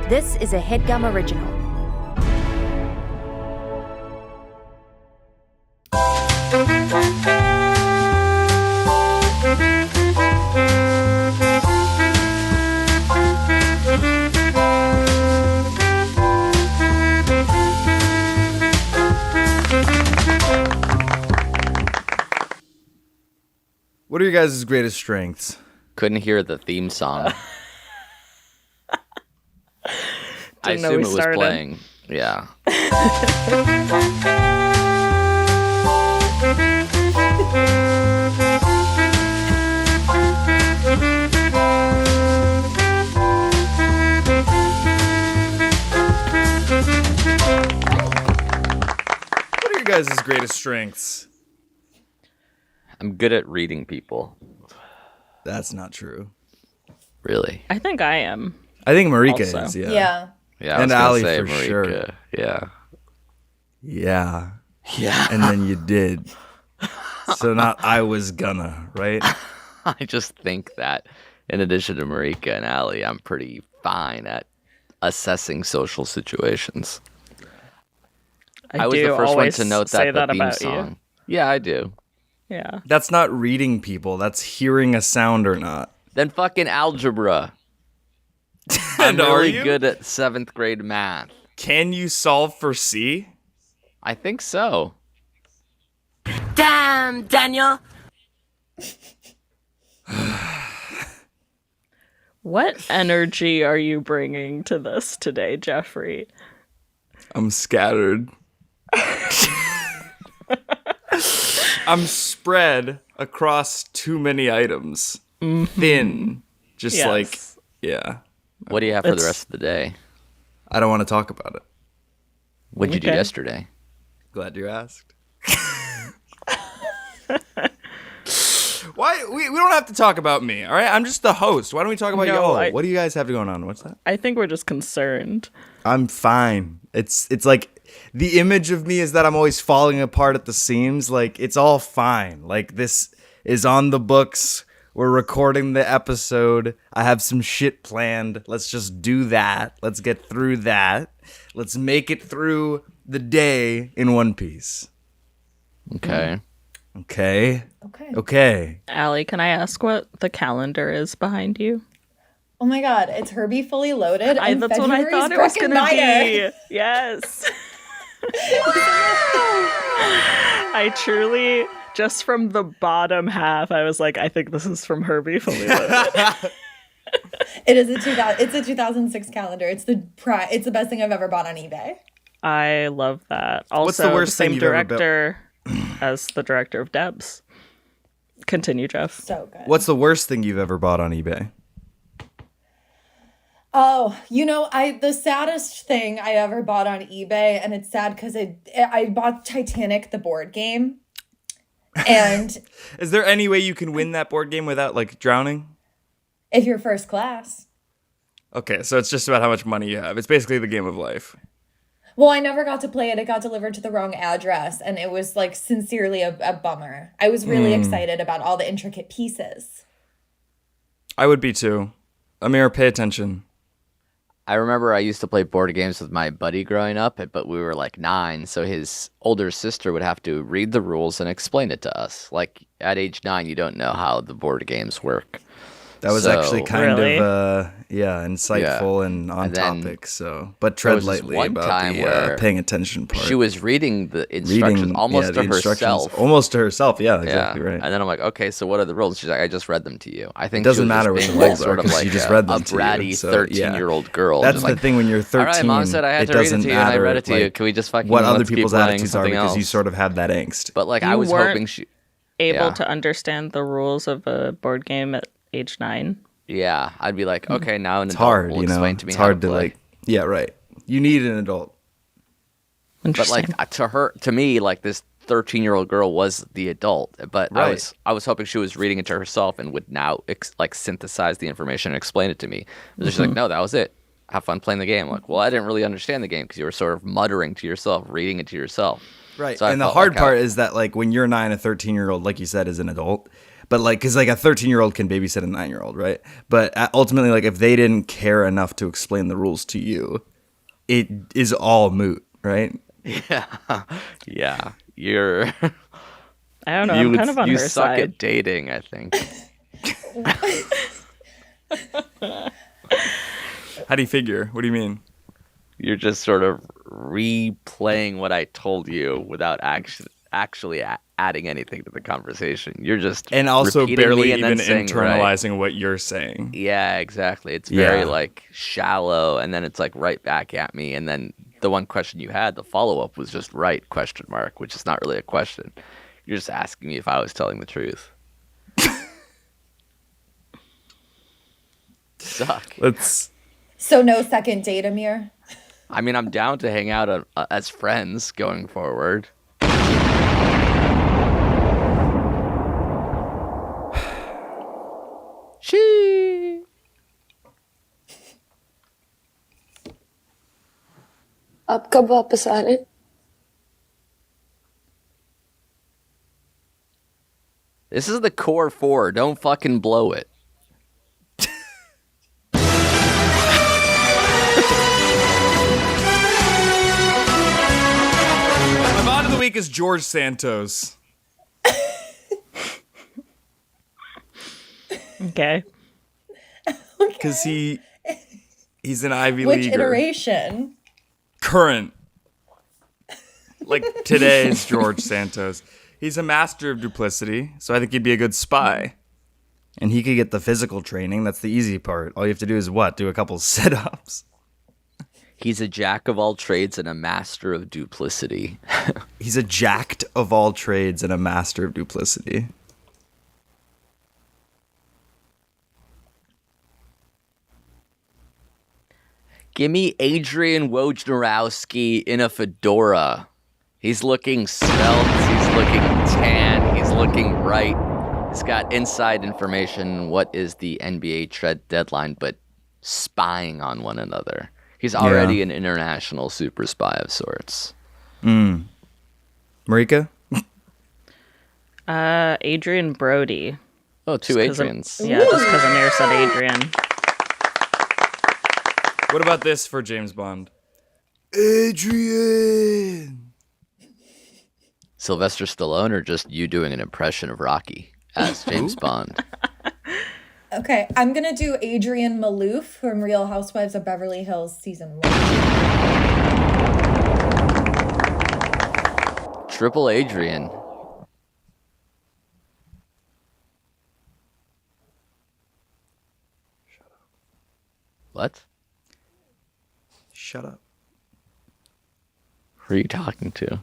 This is a Headgum original. What are your guys' greatest strengths? Couldn't hear the theme song. I Didn't know assume we it was started. playing. Yeah. What are your guys' greatest strengths? I'm good at reading people. That's not true. Really? I think I am. I think Marika Also. is, yeah. Yeah. Yeah, I And was gonna Allie say for Marika. sure. Yeah. Yeah. Yeah. And then you did. So not I was gonna, right? I just think that in addition to Marika and Allie, I'm pretty fine at assessing social situations. I was do the first one always to note say that the theme about song. Yeah, I do. You. Yeah. That's not reading people. That's hearing a sound or not. Then fucking algebra. I'm And are really you? good at 7th grade math. Can you solve for C? I think so. Damn, Daniel. What energy are you bringing to this today, Jeffrey? I'm scattered. I'm spread across too many items. Thin. Just Yes. like, yeah. What do you have for the It's- rest of the day? I don't want to talk about it. What'd you do Okay. yesterday? Glad you asked. Why? We don't have to talk about me, all right? I'm just the host. Why don't we talk about No, y'all? What do you guys have going on? What's that? I think we're just concerned. I'm fine. It's like the image of me is that I'm always falling apart at the seams. Like, it's all fine. Like, this is on the books. We're recording the episode. I have some shit planned. Let's just do that. Let's get through that. Let's make it through the day in one piece. Okay. Okay. Okay. Okay. Allie, can I ask what the calendar is behind you? Oh my God, it's Herbie Fully Loaded. And That's what I February's thought it was going to Breckenmeyer. be. Yes. I truly, just from the bottom half, I was like, I think this is from Herbie Fully Loaded. It is it's a 2006 calendar. It's the best thing I've ever bought on eBay. I love that. Also, What's the worst thing same you've ever built? director as the director of Debs. Continue, Geoff. So good. What's the worst thing you've ever bought on eBay? Oh, the saddest thing I ever bought on eBay, and it's sad because I bought Titanic, the board game. And Is there any way you can win that board game without, like, drowning? if you're first class. Okay, so it's just about how much money you have. It's basically the game of life. Well, I never got to play it. It got delivered to the wrong address, and it was, like, sincerely a bummer. I was really excited about all the intricate pieces. I would be too. Amir, pay attention. I remember I used to play board games with my buddy growing up, but we were like 9, so his older sister would have to read the rules and explain it to us. Like, at age 9, you don't know how the board games work. That was So- actually kind Really? of, insightful and on And then topic. So, but there tread was this lightly one about time the where paying attention part. She was reading the instructions almost the to herself. Almost to herself. Yeah, exactly Yeah. right. And then I'm like, okay, so what are the rules? She's like, I just read them to you. I think Doesn't she was matter just what being the like rules are, sort of 'cause like you just read them a to you. bratty So, 13-year-old girl. That's just the like, thing when you're 13. All right, Mom said I had it to read it doesn't to you, and I matter, read it to you. like, Can we just fucking what other let's keep people's playing attitudes are something because you else? sort of have that angst. But like, I You was weren't hoping she. Able Yeah. to understand the rules of a board game at age 9. Yeah, I'd be like, okay, now an It's adult hard, will you know. explain to me It's how hard to to play. like. Yeah, right. You need an adult. But Interesting. like to me, like this 13-year-old girl was the adult. But Right. I was hoping she was reading it to herself and would now like synthesize the information and explain it to me. And she's like, no, that was it. Have fun playing the game. I'm like, well, I didn't really understand the game because you were sort of muttering to yourself, reading it to yourself. Right. So I and the felt hard like part is that, like, when you're 9, a 13-year-old, like you said, is an adult. But like, because like a 13-year-old can babysit a 9-year-old, right? But ultimately, like, if they didn't care enough to explain the rules to you, it is all moot, right? Yeah. Yeah. You're I don't know. I'm kind of on you her suck side. at dating, I think. How do you figure? What do you mean? You're just sort of replaying what I told you without actually adding anything to the conversation. You're just And also repeating barely me and then even saying, internalizing right. what you're saying. Yeah, exactly. It's very Yeah. like shallow, and then it's like right back at me, and then the one question you had, the follow up was just right question mark, which is not really a question. You're just asking me if I was telling the truth. Suck. Let's. So no second date, Amir? I mean, I'm down to hang out as friends going forward. She. आप कब वापस आ रहे? This is the core 4. Don't fucking blow it. My bond of the week is George Santos. Okay. Because he's an Ivy Which Leaguer. iteration? Current. Like today's George Santos. He's a master of duplicity, so I think he'd be a good spy. And he could get the physical training. That's the easy part. All you have to do is what? Do a couple sit-ups. He's a jack of all trades and a master of duplicity. He's a jacked of all trades and a master of duplicity. Give me Adrian Wojnarowski in a fedora. He's looking svelte, he's looking tan, he's looking right. He's got inside information. What is the NBA trade deadline, but spying on one another. He's already an international super spy of sorts. Marika? Adrian Brody. Oh, two Adrians. Yeah, just because Amir said Adrian. What about this for James Bond? Adrian! Sylvester Stallone, or just you doing an impression of Rocky as James Bond? Okay, I'm gonna do Adrian Malouf from Real Housewives of Beverly Hills season 1. Triple Adrian. What? Shut up. Who are you talking to?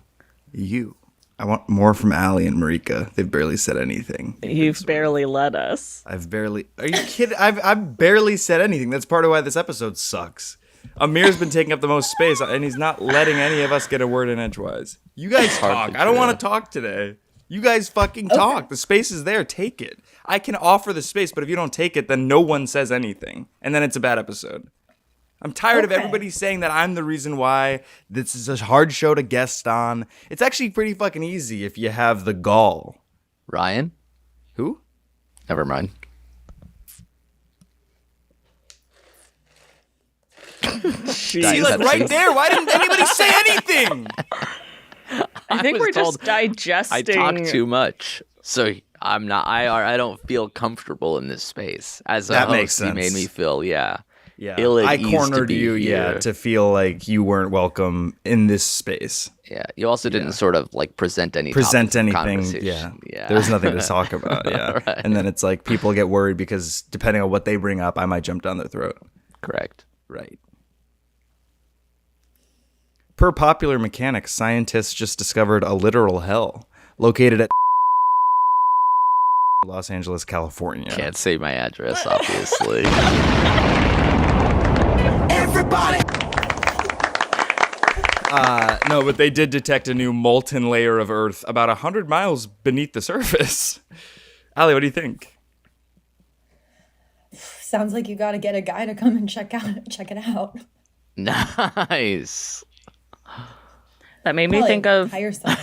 You. I want more from Allie and Marika. They've barely said anything. You've barely let us. I've barely... Are you kidding? I've barely said anything. That's part of why this episode sucks. Amir's been taking up the most space, and he's not letting any of us get a word in edgewise. You guys talk. I don't want to talk today. You guys fucking talk. The space is there. Take it. I can offer the space, but if you don't take it, then no one says anything. And then it's a bad episode. I'm tired of everybody saying that I'm the reason why this is a hard show to guest on. It's actually pretty fucking easy if you have the gall. Ryan? Who? Never mind. See, like right there. Why didn't anybody say anything? I think was we're told just digesting. I talk too much, so I'm not. I don't feel comfortable in this space. As a That host, makes he made sense. me feel Yeah, ill at I ease to cornered be you, here. to feel like you weren't welcome in this space. Yeah. You also didn't sort of like present any Present topics of anything, conversation. yeah. There's nothing to talk about, yeah. Right. And then it's like people get worried because depending on what they bring up, I might jump down their throat. Correct. Right. Per popular mechanics, scientists just discovered a literal hell located at Los Angeles, California. Can't say my address, obviously. Everybody! No, but they did detect a new molten layer of Earth about 100 miles beneath the surface. Allie, what do you think? Sounds like you gotta get a guy to come and check it out. Nice. That made me Probably think of hire someone.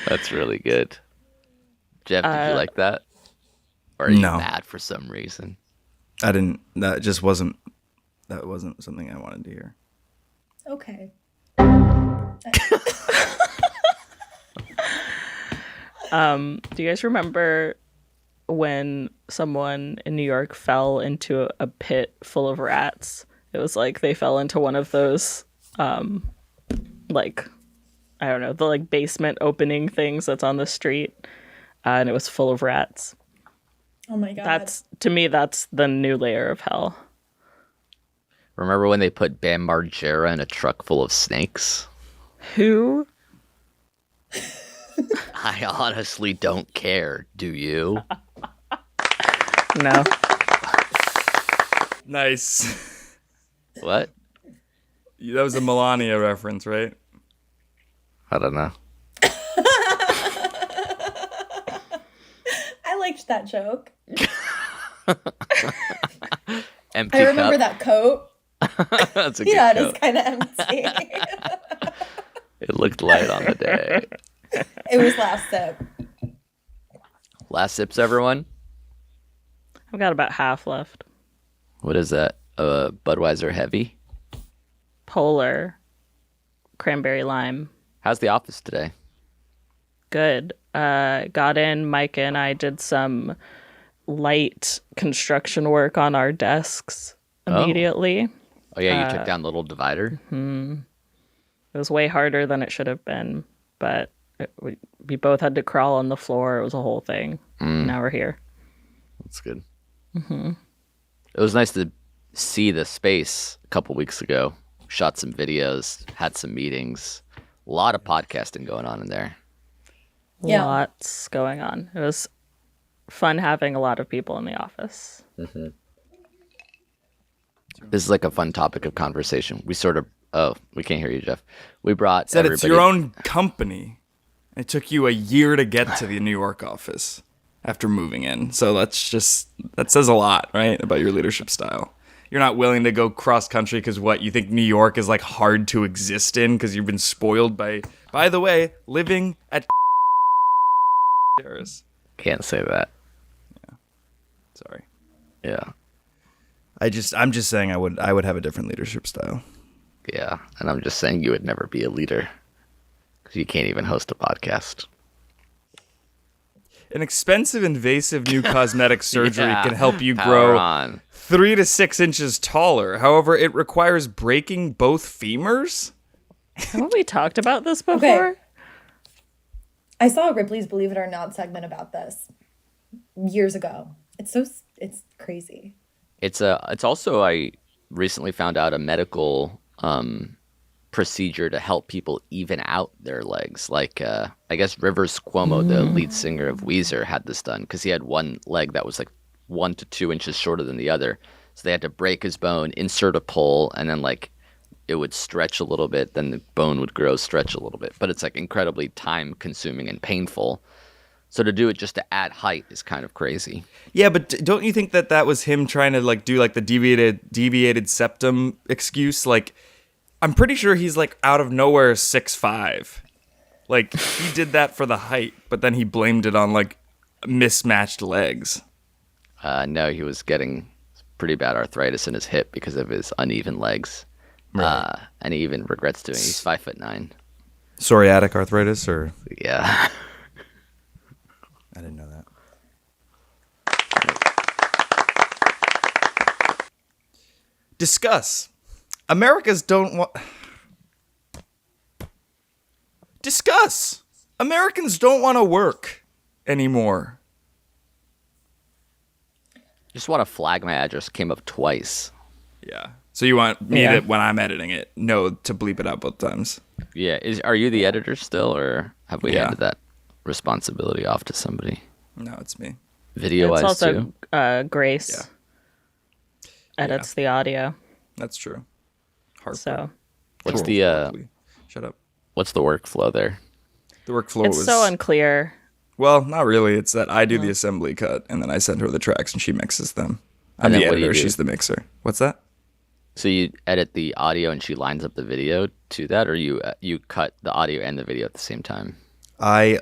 That's really good. Geoff, did you like that? Or are you No. mad for some reason? I didn't. That just wasn't. That wasn't something I wanted to hear. Okay. Do you guys remember when someone in New York fell into a pit full of rats? It was like they fell into one of those, like, I don't know, the like basement opening things that's on the street, and it was full of rats. Oh my god. That's, to me, that's the new layer of hell. Remember when they put Bam Margera in a truck full of snakes? Who? I honestly don't care. Do you? No. Nice. What? That was a Melania reference, right? I don't know. I liked that joke. Empty I remember cup. that coat. That's a good Yeah, it coat. is kind of empty. It looked light on the day. It was last sip. Last sips, everyone. I've got about half left. What is that? Budweiser Heavy. Polar. Cranberry lime. How's the office today? Good. Got in, Micah and I did some light construction work on our desks immediately. Oh yeah, you took down the little divider. It was way harder than it should have been, but we both had to crawl on the floor. It was a whole thing. Now we're here. That's good. Mm-hmm. It was nice to see the space a couple weeks ago. Shot some videos, had some meetings. A lot of podcasting going on in there. Yeah. Lots going on. It was fun having a lot of people in the office. This is like a fun topic of conversation. We sort of... Oh, we can't hear you, Geoff. We brought Said everybody... it's your own company. It took you a year to get to the New York office after moving in. So that says a lot, right, about your leadership style. You're not willing to go cross country because what, you think New York is like hard to exist in because you've been spoiled by the way, living at Terrace. Can't say that. Sorry. Yeah. I'm just saying I would have a different leadership style. Yeah. And I'm just saying you would never be a leader because you can't even host a podcast. An expensive, invasive new cosmetic surgery Yeah. can help you Power grow on. 3 to 6 inches taller. However, it requires breaking both femurs. Haven't we talked about this before? I saw Ripley's Believe It or Not segment about this years ago. It's crazy. It's also, I recently found out, a medical procedure to help people even out their legs. Like, I guess Rivers Cuomo, the lead singer of Weezer, had this done because he had one leg that was like 1 to 2 inches shorter than the other. So they had to break his bone, insert a pole, and then like it would stretch a little bit. Then the bone would grow, stretch a little bit. But it's like incredibly time consuming and painful. So to do it just to add height is kind of crazy. Yeah, but don't you think that was him trying to like do like the deviated septum excuse? Like, I'm pretty sure he's like out of nowhere 6'5". Like he did that for the height, but then he blamed it on like mismatched legs. No, he was getting pretty bad arthritis in his hip because of his uneven legs. Right. And he even regrets doing it. He's 5'9". Psoriatic arthritis, or Yeah. I didn't know that. Discuss. Americans don't want to work anymore. Just want to flag my address came up twice. Yeah. So you want me to, when I'm editing it, to bleep it out both times? Yeah. Are you the editor still, or have we Yeah. handed that responsibility off to somebody? No, it's me. Video It's wise also too. Grace edits the audio. That's true. Hard. So What's Shut up. what's the workflow there? The workflow it's was so unclear. well, not really. It's that I do the assembly cut, and then I send her the tracks, and she mixes them. I'm And then the what do you editor. do? She's the mixer. What's that? So you edit the audio and she lines up the video to that, or you cut the audio and the video at the same time? I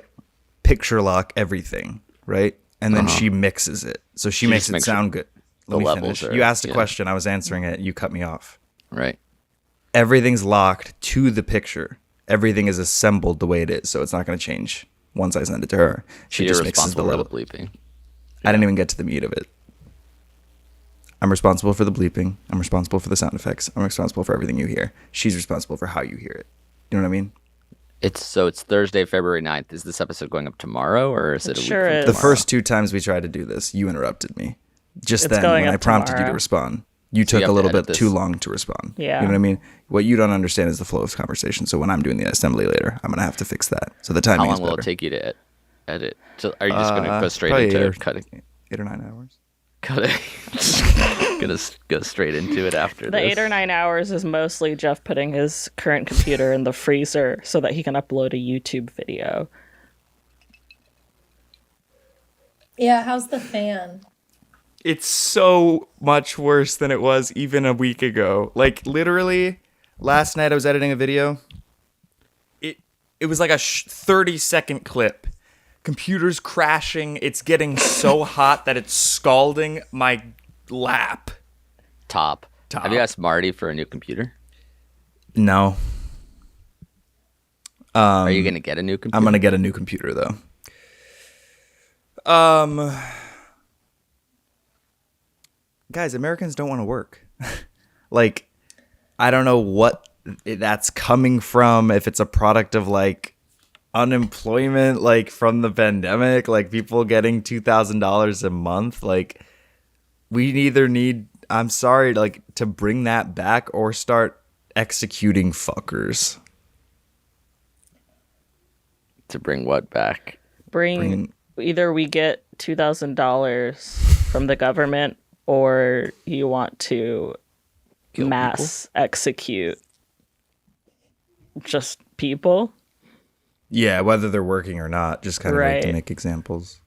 picture lock everything, right? And then she mixes it. So she makes just it makes sound good. Let the me levels finish. are- You asked a yeah. question. I was answering it. You cut me off. Right. Everything's locked to the picture. Everything is assembled the way it is. So it's not going to change once I send it to her. She You're just mixes the responsible for level. the bleeping. I didn't even get to the meat of it. I'm responsible for the bleeping. I'm responsible for the sound effects. I'm responsible for everything you hear. She's responsible for how you hear it. You know what I mean? It's Thursday, February 9th. Is this episode going up tomorrow, or is it a sure week from is. The tomorrow? first 2 times we tried to do this, you interrupted me. Just It's then, going when up I prompted you to tomorrow. respond, you you took have a to little edit bit this. too long to respond. Yeah. You know what I mean? What you don't understand is the flow of conversation. So when I'm doing the assembly later, I'm going to have to fix that. So the How timing is long will better. it take you to edit? So are you just going to go straight Probably into 8 or, cutting? 8 or 9 hours. Cutting. Gonna go straight into it after The this. 8 or 9 hours is mostly Geoff putting his current computer in the freezer so that he can upload a YouTube video. Yeah, how's the fan? It's so much worse than it was even a week ago. Like, literally, last night I was editing a video. It was like a 30-second clip. Computer's crashing. It's getting so hot that it's scalding my lap. Top. Have you asked Marty for a new computer? No. Are you gonna get a new computer? I'm going to get a new computer, though. Guys, Americans don't want to work. Like, I don't know what that's coming from, if it's a product of, like, unemployment, like, from the pandemic, like, people getting $2,000 a month. Like, we either need, I'm sorry, like, to bring that back or start executing fuckers. To bring what back? Bring either we get $2,000 from the government, or you want to Kill mass execute just people. Yeah, whether they're working or not, just kind of like to Right. make examples.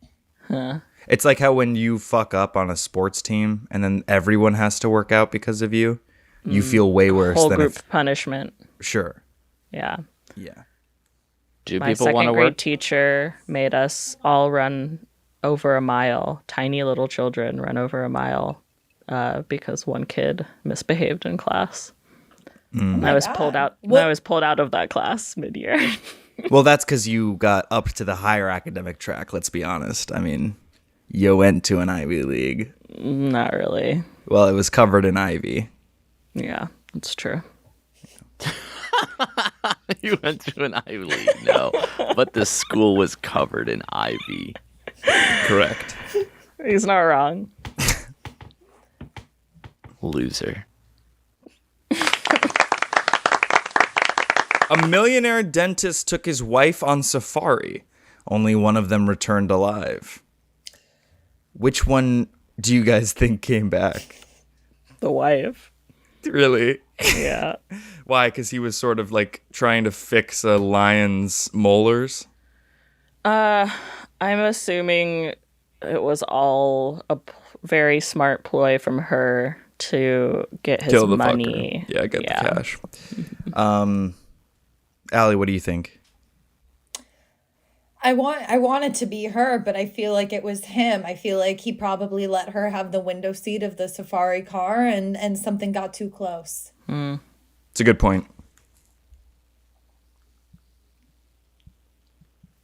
It's like how when you fuck up on a sports team and then everyone has to work out because of you, you feel way worse Whole than group if... punishment. Sure. Yeah. Yeah. Do My people want second to grade work? teacher made us all run over a mile. Tiny little children run over a mile because one kid misbehaved in class. I was pulled out. What- I was pulled out of that class mid-year. Well, that's because you got up to the higher academic track, let's be honest. I mean, you went to an Ivy League. Not really. Well, it was covered in ivy. Yeah, it's true. You went to an Ivy League, no, but the school was covered in ivy. Correct. He's not wrong. Loser. A millionaire dentist took his wife on safari. Only one of them returned alive. Which one do you guys think came back? The wife. Really? Yeah. Why? Because he was sort of like trying to fix a lion's molars? I'm assuming it was all a very smart ploy from her to get his Kill the money. fucker. Yeah, get the cash. Allie, what do you think? I want it to be her, but I feel like it was him. I feel like he probably let her have the window seat of the safari car and something got too close. It's a good point.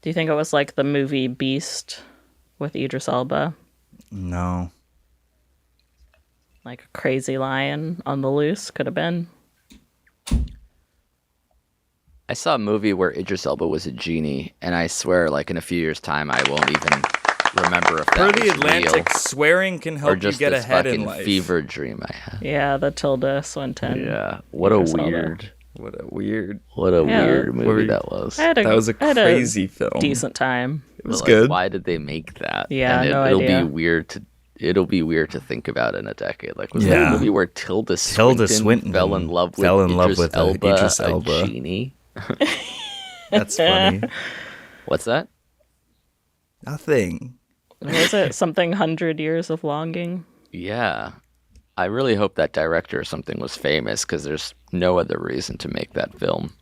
Do you think it was like the movie Beast with Idris Elba? No. Like a crazy lion on the loose? Could have been. I saw a movie where Idris Elba was a genie, and I swear, like in a few years' time, I won't even remember if For that the was Atlantic, real swearing can or help you just get this ahead in fucking life. fever dream I had. Yeah, the Tilda Swinton. Yeah, what a Idris Elba. weird, What a weird... what a Yeah. weird What were movie you- that was. I had That was a I had crazy film. decent time. It was But, like, good. Why did they make that? Yeah, and no it'll idea. be weird to. It'll be weird to think about in a decade. Like, was that Yeah. a movie where Tilda Swinton fell in love with Idris Elba, a genie? That's funny. What's that? Nothing. Was it something 100 Years of Longing? Yeah. I really hope that director or something was famous because there's no other reason to make that film.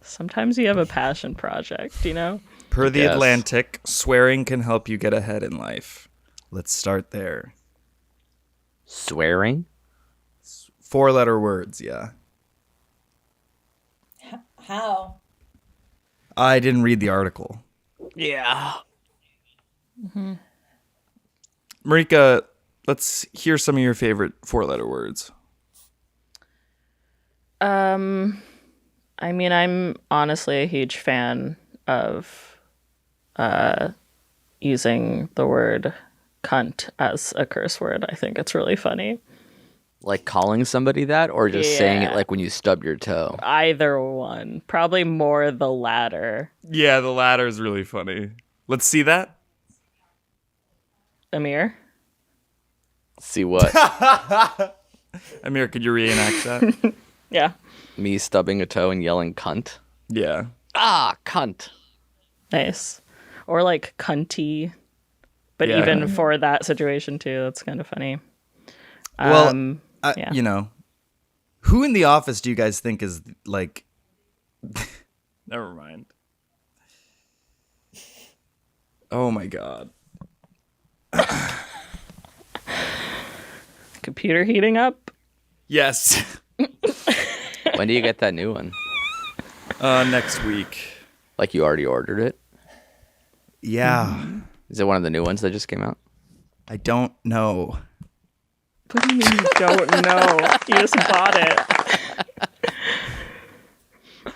Sometimes you have a passion project, you know? Per the Yes. Atlantic, swearing can help you get ahead in life. Let's start there. Swearing? 4-letter words, yeah. How? I didn't read the article. Yeah. Marika, let's hear some of your favorite 4-letter words. I mean, I'm honestly a huge fan of using the word cunt as a curse word. I think it's really funny. Like calling somebody that, or just saying it Yeah. like when you stub your toe? Either one. Probably more the latter. Yeah, the latter is really funny. Let's see that. Amir? See what? Amir, could you reenact that? Yeah. Me stubbing a toe and yelling cunt? Yeah. Ah, cunt. Nice. Or like cunty. But Yeah. even for that situation too, that's kind of funny. Well, yeah. you know, who in the office do you guys think is like... Never mind. Oh my god. Computer heating up? Yes. When do you get that new one? Next week. Like you already ordered it? Yeah. Is it one of the new ones that just came out? I don't know. What do you mean you don't know? You just bought it.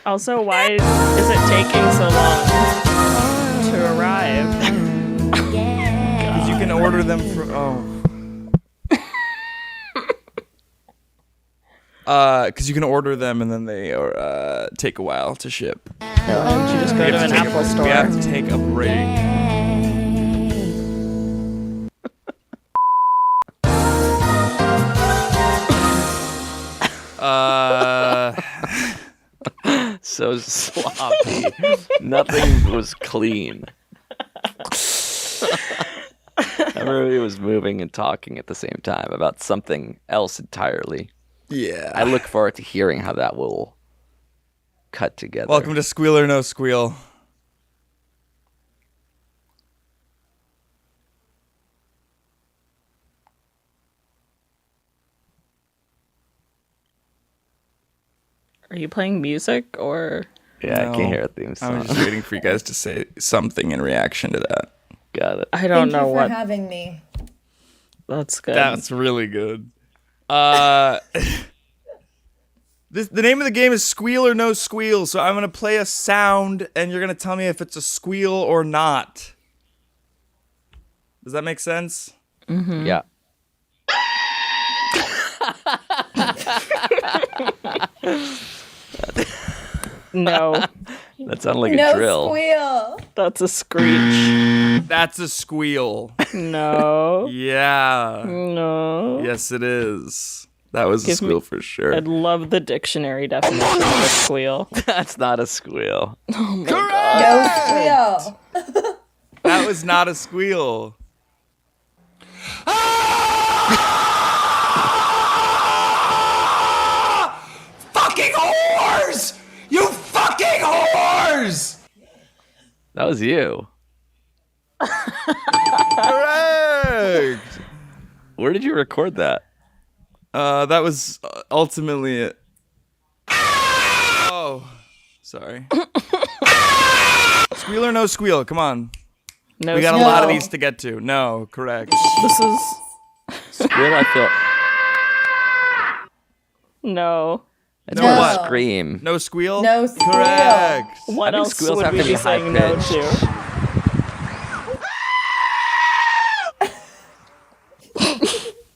Also, why is it taking so long to arrive? Because you can order them for... Oh. Because you can order them and then they take a while to ship. Why don't you just go to an Apple store? We have to take a break. So sloppy. Nothing was clean. Everybody was moving and talking at the same time about something else entirely. Yeah. I look forward to hearing how that will cut together. Welcome to Squeal or No Squeal. Are you playing music or? Yeah, No, I can hear a theme I song. was just waiting for you guys to say something in reaction to that. Got it. I don't Thank know you for what. having me. That's good. That's really good. The name of the game is Squeal or No Squeal, so I'm going to play a sound, and you're going to tell me if it's a squeal or not. Does that make sense? Yeah. No, That sounded like No a drill. squeal. that's a screech. That's a squeal. No, Yeah. no. Yes, it is. That was a Give me- squeal for sure. I'd love the dictionary definition of a squeal. That's not a squeal. No squeal. That was not a squeal. Fucking whores! You fucking whores! That was you. Correct. Where did you record that? That was ultimately it. Oh, sorry. Squeal or no squeal? Come on. No, We got a squeal. lot of these to get to. No, correct. This is Squeal, I feel. no. It's No more what? a scream. No squeal? No squeal. Correct. What think else squeals would have we to be be saying no high-pitched. to?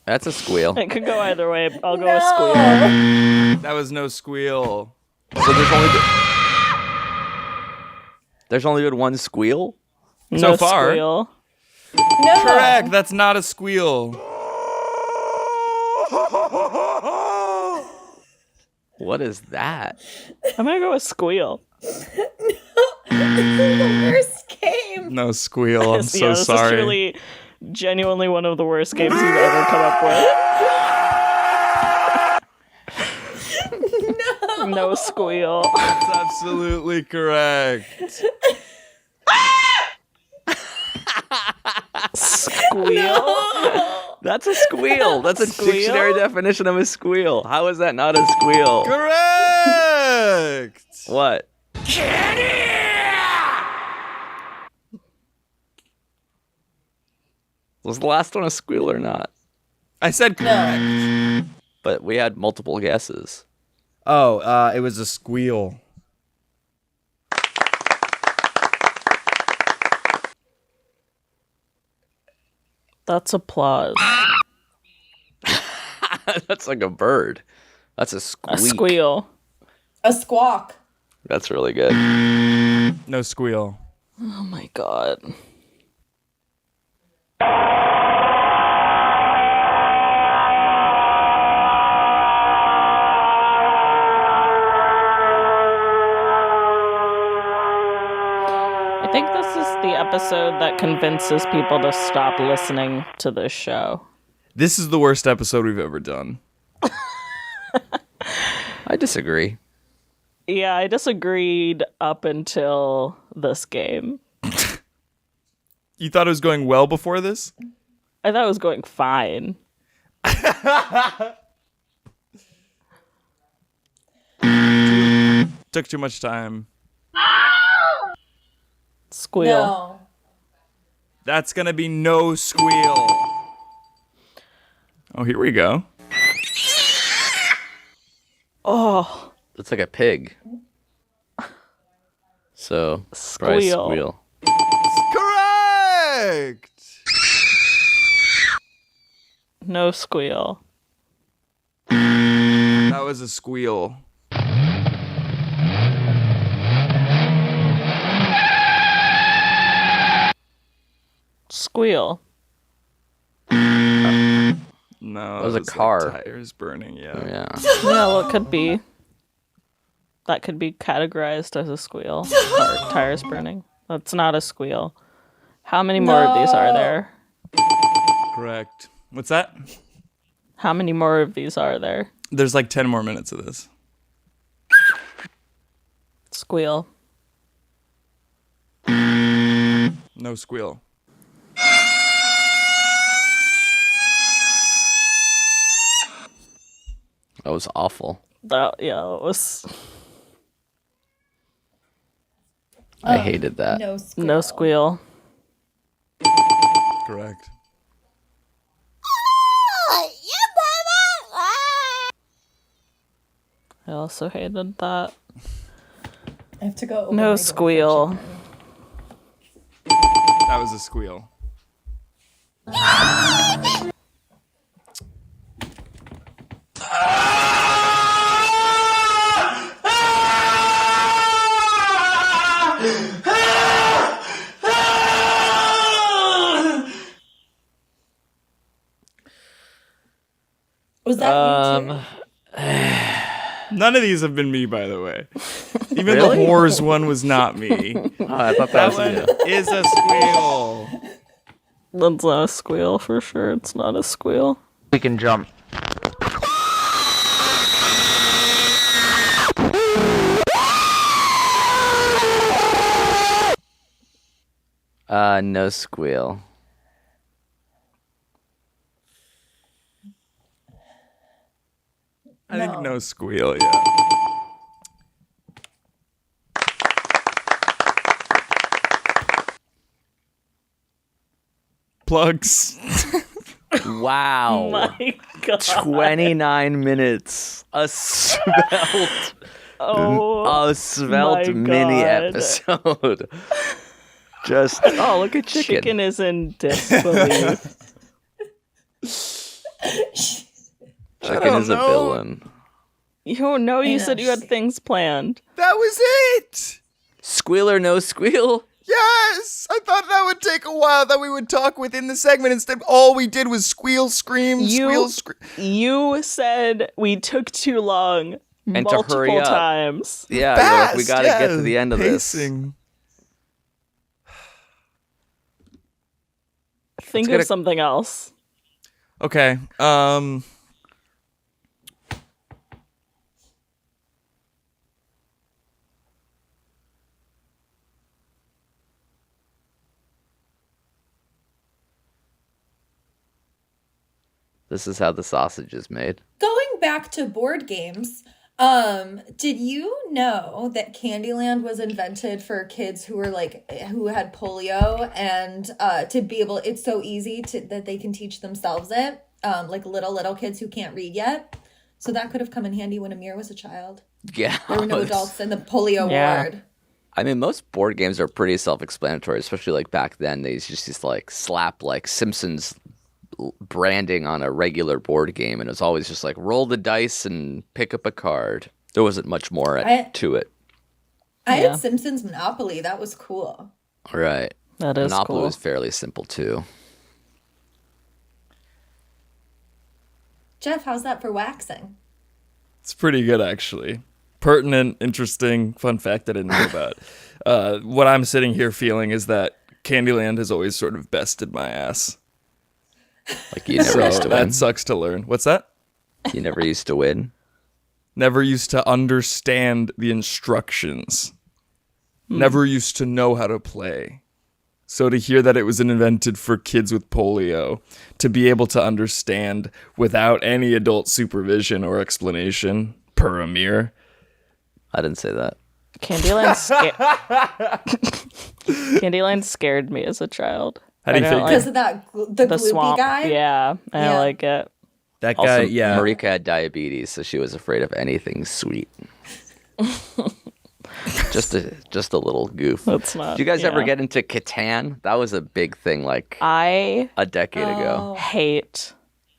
That's a squeal. It could go either way. I'll go with No. squeal. That was no squeal. So there's only been one squeal? So No far. squeal. No. Correct. That's not a squeal. What is that? I'm gonna go with squeal. This is the worst game. No squeal. I'm so this sorry. is truly, genuinely one of the worst games you've ever come up with. No squeal. That's absolutely correct. squeal? That's a squeal. That's a Squeal? dictionary definition of a squeal. How is that not a squeal? Correct. What? Was the last one a squeal or not? I said correct. But we had multiple guesses. Oh, it was a squeal. That's applause. That's like a bird. That's a A squeak. squeal. A squawk. That's really good. No squeal. Oh my god. I think this is the episode that convinces people to stop listening to this show. This is the worst episode we've ever done. I disagree. Yeah, I disagreed up until this game. You thought it was going well before this? I thought it was going fine. Took too much time. Squeal. No. That's gonna be no squeal. Oh, here we go. Oh, It's like a pig. So, probably Squeal. squeal. Correct. no squeal. That was a squeal. Squeal. No, That was a like car. tires burning. Yeah. Yeah. Yeah, well, it could be. That could be categorized as a squeal. Or tires burning. That's not a squeal. How many more of these are there? Correct. What's that? How many more of these are there? There's like 10 more minutes of this. Squeal. No squeal. That was awful. That it was I hated that. No squeal. no squeal. Correct. I also hated that. I have to go. open my No door. squeal. That was a squeal. Was that you too? None of these have been me, by the way. Even the whores one was not me. Oh, I thought that That was one you. is a squeal. That's not a squeal for sure. It's not a squeal. We can jump. No squeal. I think No. no squeal, yeah. Plugs. Wow. My god. 29 minutes. A svelte. Oh. A svelte my mini God. episode. Just oh, look at chicken. Chicken is in disbelief. Chicken is a know. villain. You know, you know, said you had things planned. That was it. Squeal or no squeal? Yes. I thought that would take a while, that we would talk within the segment. Instead, all we did was squeal, scream, squeal, scream. You said we took too long And to hurry multiple up. times. Yeah, you're like, we gotta get to the end of pacing. Think get of a- something else. Okay. This is how the sausage is made. Going back to board games, did you know that Candyland was invented for kids who were who had polio and to be able, it's so easy that they can teach themselves it, like little kids who can't read yet. So that could have come in handy when Amir was a child. Yeah. There were no adults in the polio ward. I mean, most board games are pretty self-explanatory, especially like back then. They just like slap like Simpsons branding on a regular board game, and it was always just like roll the dice and pick up a card. There wasn't much more to it. I had Simpsons Monopoly. That was cool. Right. That is Monopoly cool. was fairly simple too. Geoff, how's that for waxing? It's pretty good, actually. Pertinent, interesting, fun fact I didn't know about. What I'm sitting here feeling is that Candyland has always sort of bested my ass. Like you never used to win. That sucks to learn. What's that? You never used to win. Never used to understand the instructions. Never used to know how to play. So to hear that it was invented for kids with polio, to be able to understand without any adult supervision or explanation, per Amir. I didn't say that. Candyland scared me as a child. How do you think? Because of that, the gloopy swamp guy? Yeah, I Yeah. like it. That Also, guy, yeah. Marika had diabetes, so she was afraid of anything sweet. just a little goof. That's not. Did you guys ever yeah. get into Catan? That was a big thing like I a decade ago. hate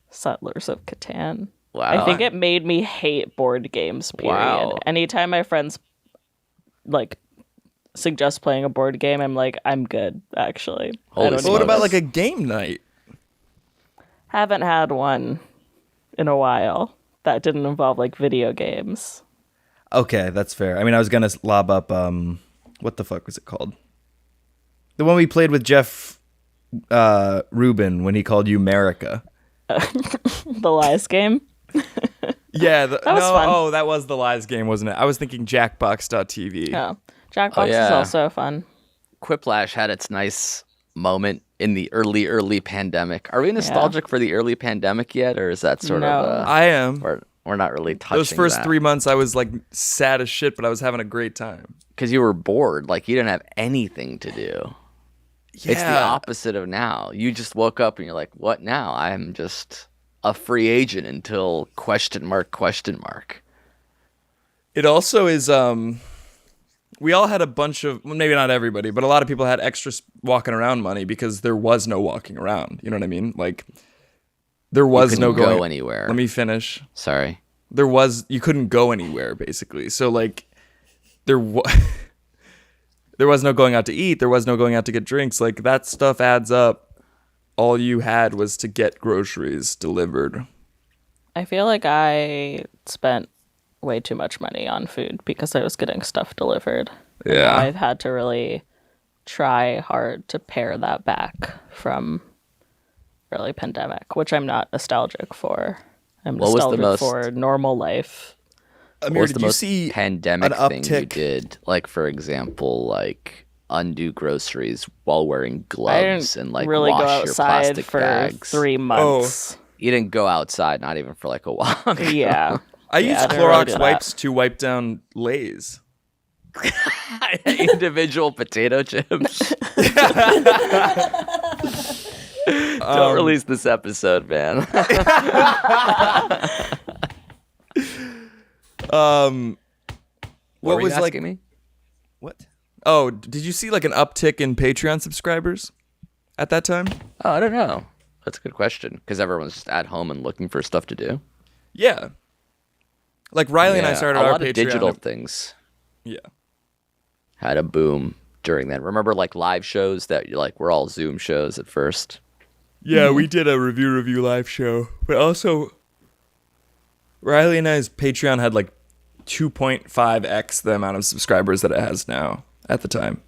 Settlers of Catan. Wow. I think it made me hate board games, period. Wow. Anytime my friends like suggest playing a board game, I'm like, I'm good, actually. Holy I don't smokes. Well, what need about this. like a game night? Haven't had one in a while that didn't involve like video games. Okay, that's fair. I mean, I was gonna lob up. What the fuck was it called? The one we played with Geoff Rubin when he called you Marika. The Lies game. Yeah, was fun. Oh, that was the Lies game, wasn't it? I was thinking Jackbox.tv. Yeah, Jackbox is yeah. also fun. Quiplash had its nice moment in the early pandemic. Are we nostalgic for the early pandemic yet, or is that sort No. of I am. we're not really touching Those first that? 3 months, I was like sad as shit, but I was having a great time. Because you were bored, like you didn't have anything to do. It's the Yeah. opposite of now. You just woke up and you're like, what now? I'm just a free agent until question mark. It also is, we all had a bunch of, well, maybe not everybody, but a lot of people had extra walking around money because there was no walking around. You know what I mean? Like, there was no couldn't go going anywhere. Let me finish. Sorry. You couldn't go anywhere, basically. So, like, there was no going out to eat. There was no going out to get drinks. Like, that stuff adds up. All you had was to get groceries delivered. I feel like I spent way too much money on food because I was getting stuff delivered. And Yeah. now I've had to really try hard to pare that back from early pandemic, which I'm not nostalgic for. I'm What was the nostalgic most- for normal life. What Amir, was did the you most see pandemic an thing you uptick? did? Like, for example, like undo groceries while wearing I gloves didn't and like really wash go your outside plastic for bags. 3 months. You didn't go outside, not even for like a walk. Yeah. I Yeah, used I didn't really Clorox do that. wipes to wipe down Lay's. Individual potato chips. Don't release this episode, man. What were was you like? asking me? what? Oh, did you see like an uptick in Patreon subscribers at that time? Oh, I don't know. That's a good question because everyone's just at home and looking for stuff to do. Yeah. Like Riley and I Yeah, started a our lot Patreon. of digital things Yeah. had a boom during that. Remember, like live shows that like were all Zoom shows at first. Yeah, we did a review live show, but also Riley and I's Patreon had like 2.5x the amount of subscribers that it has now at the time.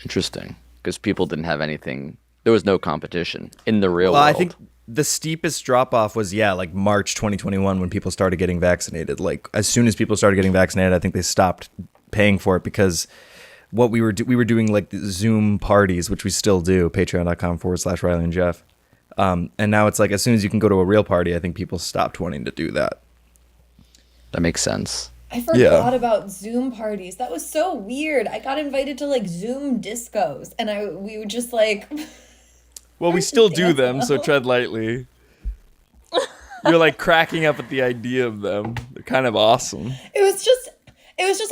Interesting, because people didn't have anything. There was no competition in the real Well, world. I think the steepest drop off was like March 2021 when people started getting vaccinated. Like as soon as people started getting vaccinated, I think they stopped paying for it because what we were doing like Zoom parties, which we still do, patreon.com/Riley and Geoff. And now it's like as soon as you can go to a real party, I think people stopped wanting to do that. That makes sense. I forgot about Zoom parties. That was so weird. I got invited to like Zoom discos, and we would just like. Well, we still do them, so tread lightly. You're like cracking up at the idea of them. They're kind of awesome. It was just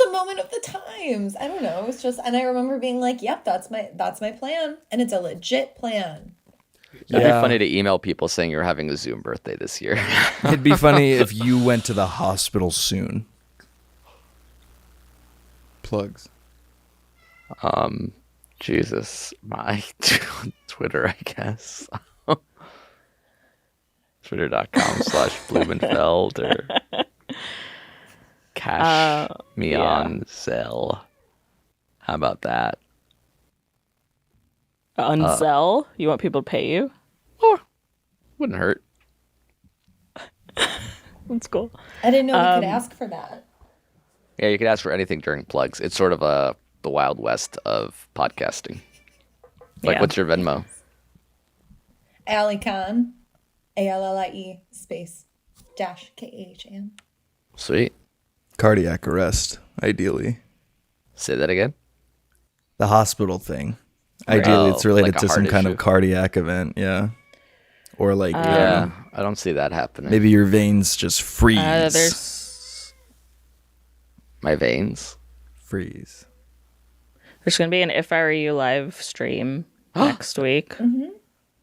a moment of the times. I don't know. It was just, and I remember being like, "Yep, that's my plan," and it's a legit plan. It'd be funny to email people saying you're having a Zoom birthday this year. It'd be funny if you went to the hospital soon. Plugs. Jesus, my Twitter, I guess. Twitter.com/Blumenfeld or cash me on Zelle. How about that? On Zelle? You want people to pay you? Wouldn't hurt. That's cool. I didn't know we could ask for that. Yeah, you could ask for anything during plugs. It's sort of the Wild West of podcasting. Like, what's your Venmo? Allie Khan, ALLIE space dash KAHN. Sweet. Cardiac arrest, ideally. Say that again. The hospital thing. Ideally, it's related like a to some heart kind issue. of cardiac event, yeah. Or like, Yeah, I don't see that happening. maybe your veins just freeze. There's My veins. Freeze. going to be an If I Were You live stream next week.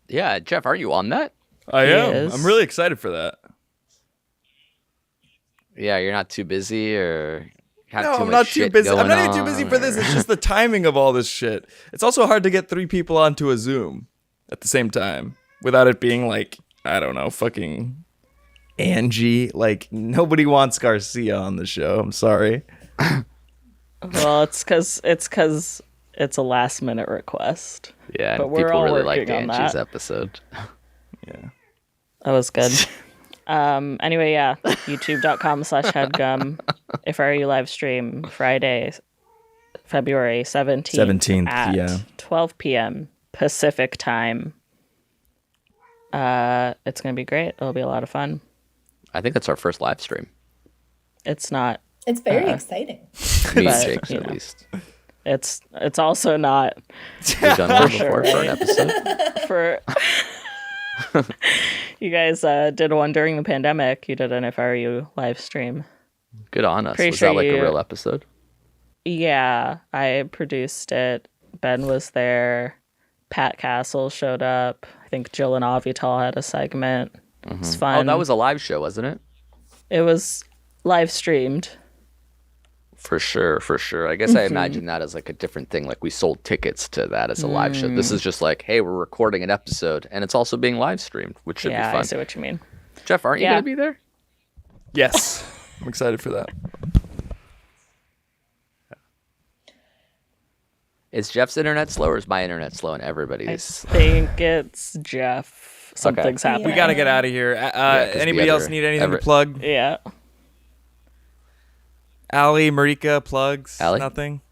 Yeah, Geoff, are you on that? I am. is. I'm really excited for that. Yeah, you're not too busy or have No, too I'm much not too shit busy. I'm going not even too on, busy for this. or- It's just the timing of all this shit. It's also hard to get 3 people onto a Zoom at the same time without it being like, I don't know, fucking Angie. Like, nobody wants Garcia on the show. I'm sorry. Well, it's because it's a last minute request. Yeah, But and we're people all really liked working on Angie's that. episode. Yeah. That was good. Anyway, yeah. YouTube.com/Headgum. If I Were You live stream Friday, February 17th. 17th, at yeah. 12 p.m. Pacific time. It's going to be great. It'll be a lot of fun. I think that's our first live stream. It's not. It's very exciting. Me and But, Jake's, you at know. least. It's also not We've done one before for an episode. for. You guys did one during the pandemic. You did an If I Were You live stream. Good on us. Pretty Was sure that like you- a real episode? Yeah, I produced it. Ben was there. Pat Castle showed up. I think Jill and Avital had a segment. It was fun. Oh, that was a live show, wasn't it? It was live streamed. For sure, for sure. I guess I imagine that as like a different thing. Like we sold tickets to that as a live show. This is just like, hey, we're recording an episode and it's also being live streamed, which should Yeah, be I fun. see what you mean. Geoff, aren't you Yeah. going to be there? Yes. I'm excited for that. Is Jeff's internet slow or is my internet slow and I everybody's? think it's Geoff. Something's Yeah. We happening. got to get out of here. 'cause the Anybody else other- need anything to every- plug? Yeah. Allie, Marika, plugs? Allie? Nothing?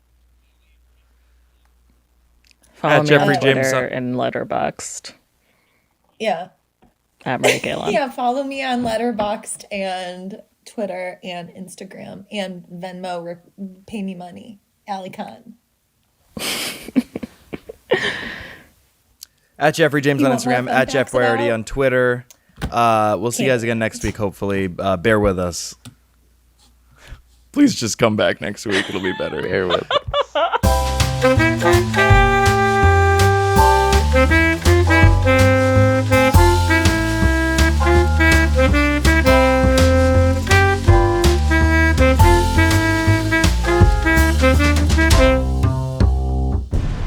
Follow me Jeffrey on James Twitter on- and Letterboxd Yeah. at Marika. Yeah, follow me on Letterboxd and Twitter and Instagram and Venmo. Pay me money. Allie Khan. At Jeffrey James You on want more Instagram. fun At Jeff facts about- Boyardi on Twitter. We'll see you guys again next week, hopefully. Bear with us. Please just come back next week. It'll be better. Bear with.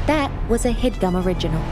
That was a Headgum original.